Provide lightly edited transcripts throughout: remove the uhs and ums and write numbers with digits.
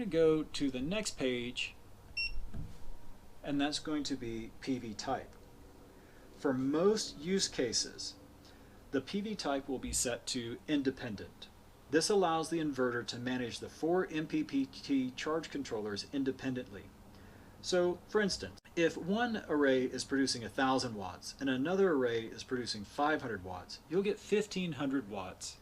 go to the next page, and that's going to be PV type. For most use cases, the PV type will be set to independent. This allows the inverter to manage the 4 MPPT charge controllers independently. So, for instance, if one array is producing 1,000 watts and another array is producing 500 watts, you'll get 1,500 watts.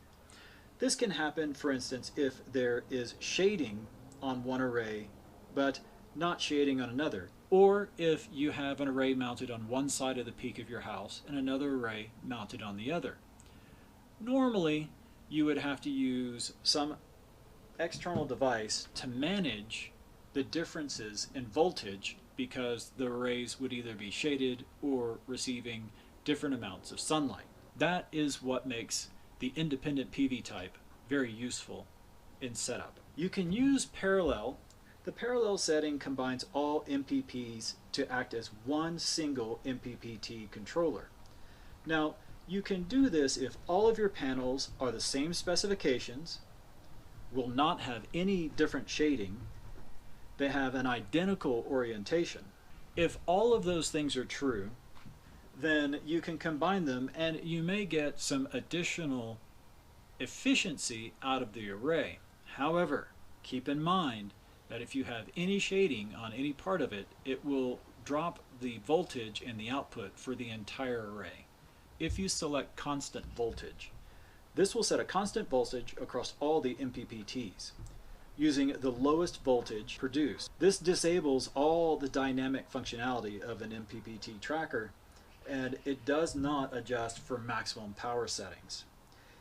This can happen, for instance, if there is shading on one array but not shading on another, or if you have an array mounted on one side of the peak of your house and another array mounted on the other. Normally, you would have to use some external device to manage the differences in voltage because the arrays would either be shaded or receiving different amounts of sunlight. That is what makes the independent PV type very useful in setup. You can use parallel. The parallel setting combines all MPPs to act as one single MPPT controller. Now, you can do this if all of your panels are the same specifications, will not have any different shading, they have an identical orientation. If all of those things are true, then you can combine them and you may get some additional efficiency out of the array. However, keep in mind that if you have any shading on any part of it, it will drop the voltage in the output for the entire array. If you select constant voltage, this will set a constant voltage across all the MPPTs using the lowest voltage produced. This disables all the dynamic functionality of an MPPT tracker, and it does not adjust for maximum power settings.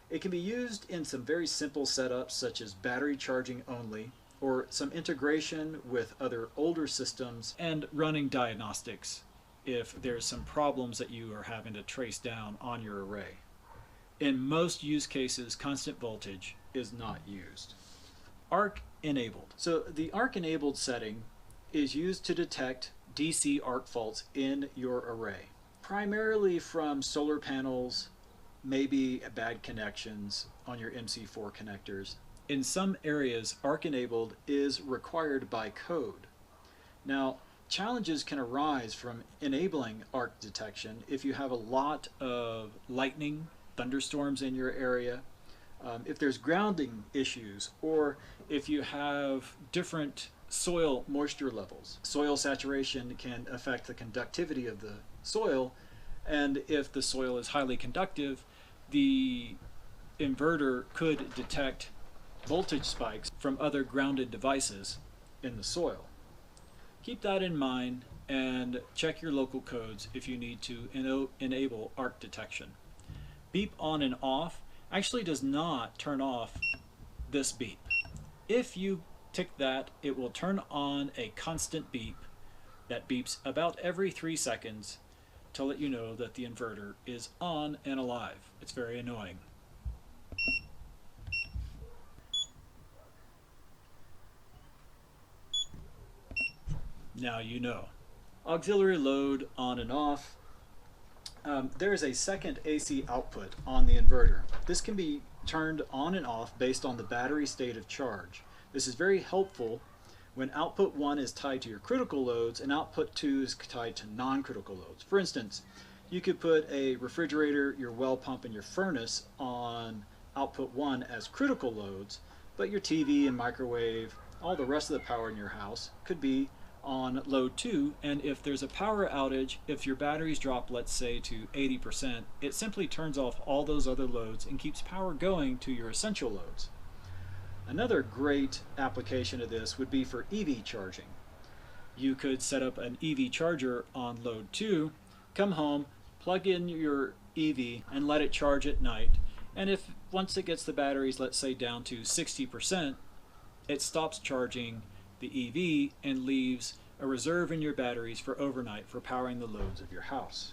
It can be used in some very simple setups such as battery charging only, or some integration with other older systems, and running diagnostics if there's some problems that you are having to trace down on your array. In most use cases, constant voltage is not used. Arc enabled. So the arc enabled setting is used to detect DC arc faults in your array, primarily from solar panels, maybe bad connections on your MC4 connectors. In some areas, arc enabled is required by code. Now, challenges can arise from enabling arc detection if you have a lot of lightning, thunderstorms in your area, if there's grounding issues, or if you have different soil moisture levels. Soil saturation can affect the conductivity of the soil, and if the soil is highly conductive, the inverter could detect voltage spikes from other grounded devices in the soil. Keep that in mind and check your local codes if you need to enable arc detection. Beep on and off actually does not turn off this beep. If you tick that, it will turn on a constant beep that beeps about every 3 seconds to let you know that the inverter is on and alive. It's very annoying. Now you know. Auxiliary load on and off. There is a second AC output on the inverter. This can be turned on and off based on the battery state of charge. This is very helpful when output 1 is tied to your critical loads and output 2 is tied to non-critical loads. For instance, you could put a refrigerator, your well pump, and your furnace on output 1 as critical loads, but your TV and microwave, all the rest of the power in your house could be on load 2, and if there's a power outage, if your batteries drop, let's say, to 80%, it simply turns off all those other loads and keeps power going to your essential loads. Another great application of this would be for EV charging. You could set up an EV charger on load 2, come home, plug in your EV, and let it charge at night, and if once it gets the batteries, let's say, down to 60%, it stops charging the EV and leaves a reserve in your batteries for overnight for powering the loads of your house.